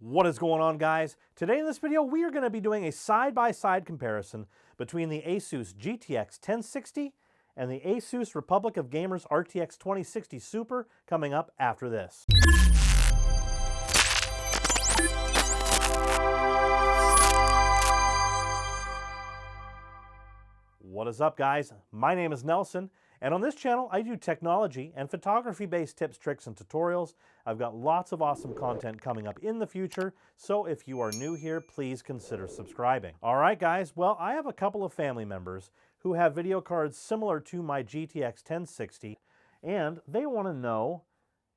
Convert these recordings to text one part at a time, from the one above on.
What is going on, guys? Today in this video we are going to be doing a side-by-side comparison between the ASUS GTX 1060 and the ASUS Republic of Gamers RTX 2060 Super coming up after this. What is up, guys? My name is Nelson, and on this channel I do technology and photography-based tips, tricks, and tutorials. I've got lots of awesome content coming up in the future, so if you are new here, please consider subscribing. All right, guys, well, I have a couple of family members who have video cards similar to my GTX 1060, and they want to know,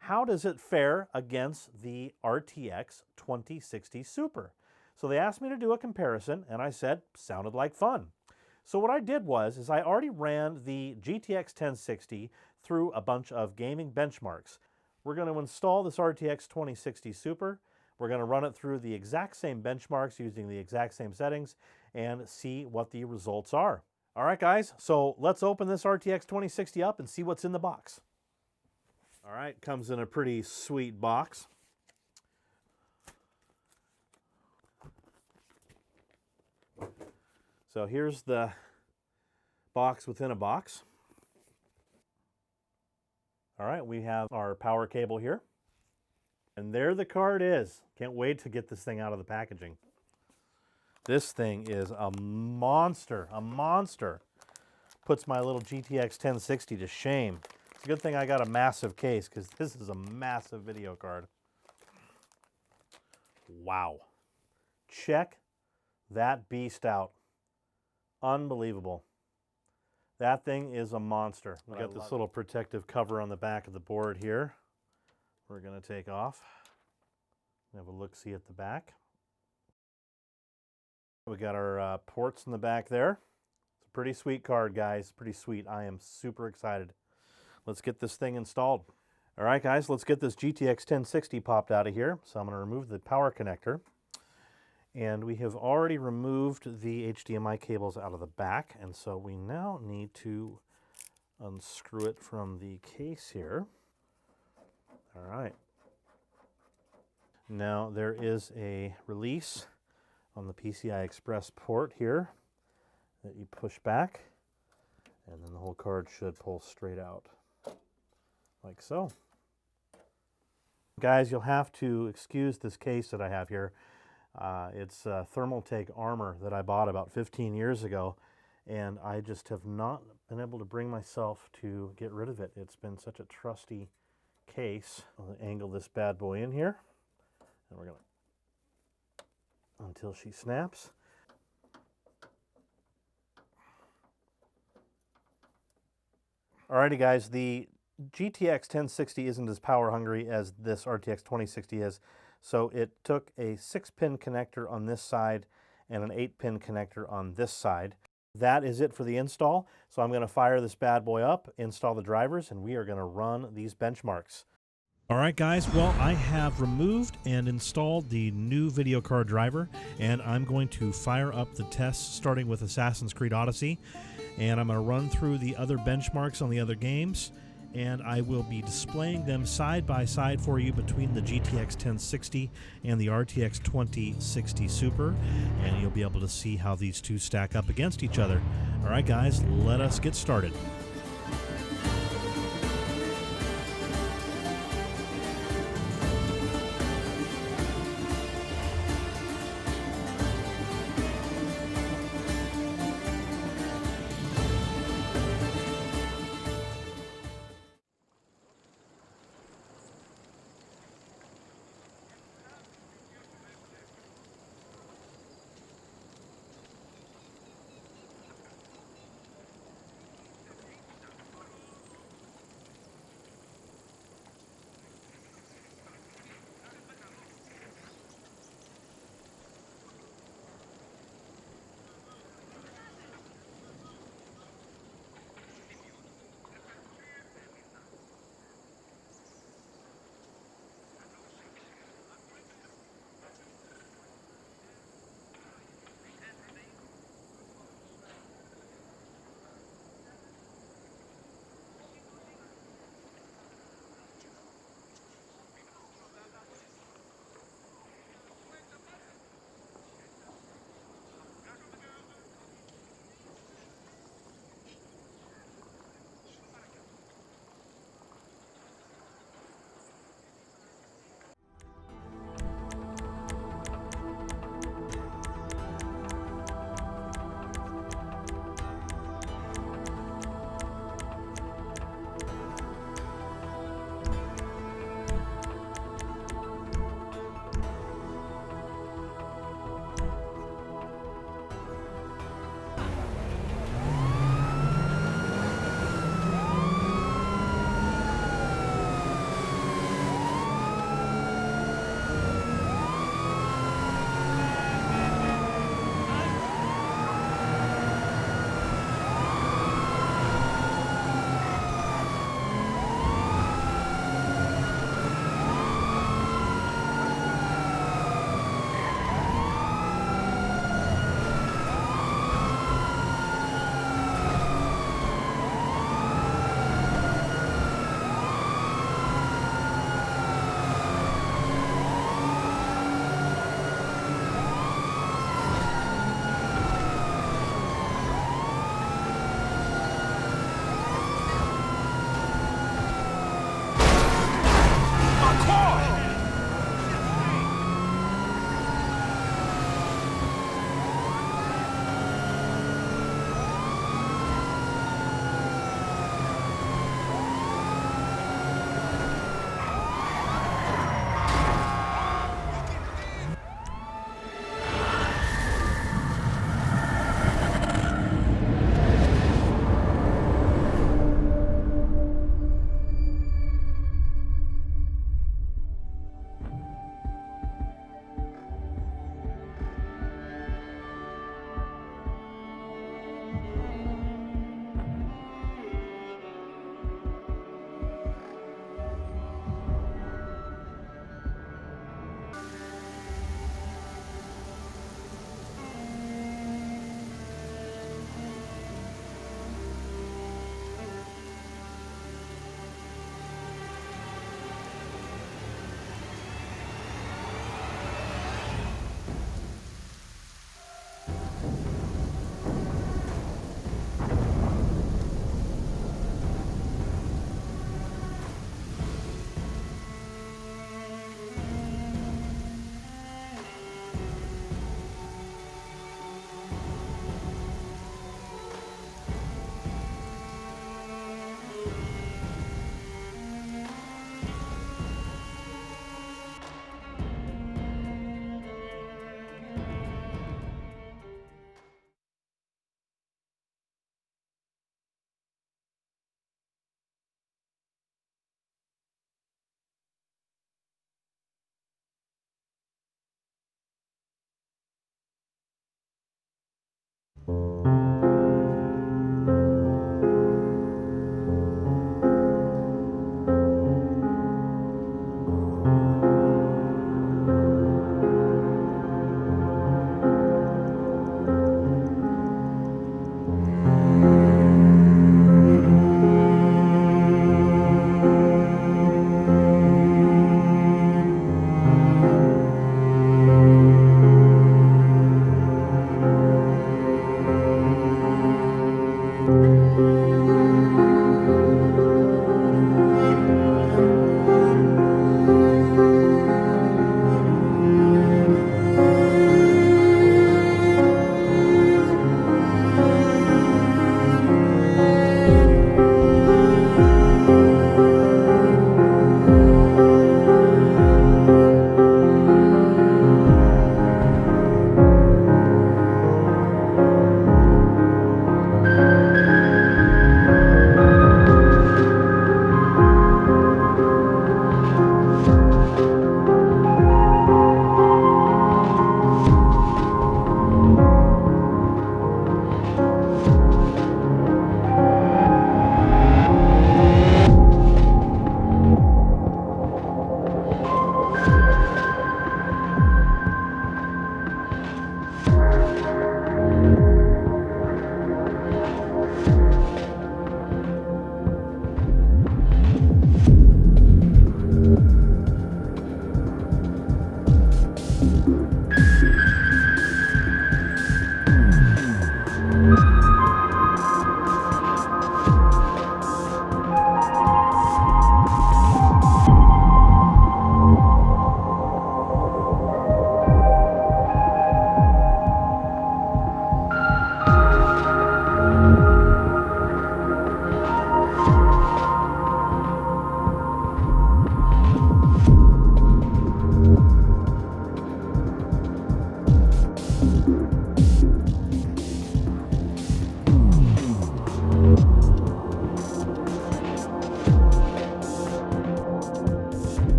how does it fare against the RTX 2060 Super? So they asked me to do a comparison, and I said, sounded like fun. So what I did was I already ran the GTX 1060 through a bunch of gaming benchmarks. We're going to install this RTX 2060 Super. We're going to run it through the exact same benchmarks using the exact same settings and see what the results are. All right, guys, so let's open this RTX 2060 up and see what's in the box. All right, comes in a pretty sweet box. So here's the box within a box. All right, we have our power cable here. And there the card is. Can't wait to get this thing out of the packaging. This thing is a monster, a monster. Puts my little GTX 1060 to shame. It's a good thing I got a massive case because this is a massive video card. Wow. Check that beast out. Unbelievable. That thing is a monster. We got this little protective cover on the back of the board here. We're going to take off. Have a look-see at the back. We got our ports in the back there. It's a pretty sweet card, guys. Pretty sweet. I am super excited. Let's get this thing installed. All right, guys, let's get this GTX 1060 popped out of here. So I'm going to remove the power connector. And we have already removed the HDMI cables out of the back, and so we now need to unscrew it from the case here. All right. Now there is a release on the PCI Express port here that you push back, and then the whole card should pull straight out, like so. Guys, you'll have to excuse this case that I have here. It's Thermaltake armor that I bought about 15 years ago, and I just have not been able to bring myself to get rid of it. It's been such a trusty case. I'll angle this bad boy in here, and we're going to, until she snaps. Alrighty, guys, the GTX 1060 isn't as power hungry as this RTX 2060 is. So it took a 6-pin connector on this side and an 8-pin connector on this side. That is it for the install. So I'm going to fire this bad boy up, install the drivers, and we are going to run these benchmarks. All right, guys, well, I have removed and installed the new video card driver, and I'm going to fire up the tests starting with Assassin's Creed Odyssey, and I'm going to run through the other benchmarks on the other games, and I will be displaying them side by side for you between the GTX 1060 and the RTX 2060 Super, and you'll be able to see how these two stack up against each other. All right, guys, let us get started.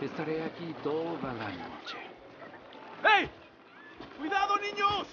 Estaré aquí toda la noche. ¡Hey! ¡Cuidado, niños!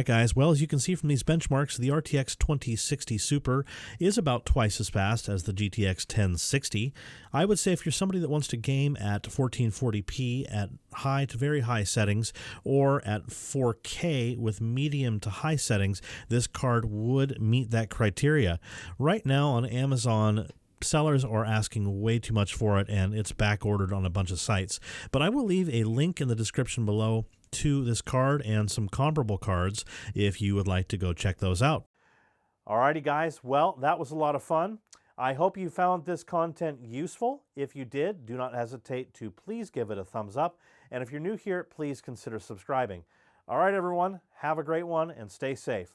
right, guys. Well, as you can see from these benchmarks, the RTX 2060 Super is about twice as fast as the GTX 1060. I would say if you're somebody that wants to game at 1440p at high to very high settings, or at 4K with medium to high settings, this card would meet that criteria. Right now on Amazon, sellers are asking way too much for it, and it's back ordered on a bunch of sites. But I will leave a link in the description below to this card and some comparable cards if you would like to go check those out. Alrighty, guys. Well, that was a lot of fun. I hope you found this content useful. If you did, do not hesitate to please give it a thumbs up. And if you're new here, please consider subscribing. All right, everyone. Have a great one and stay safe.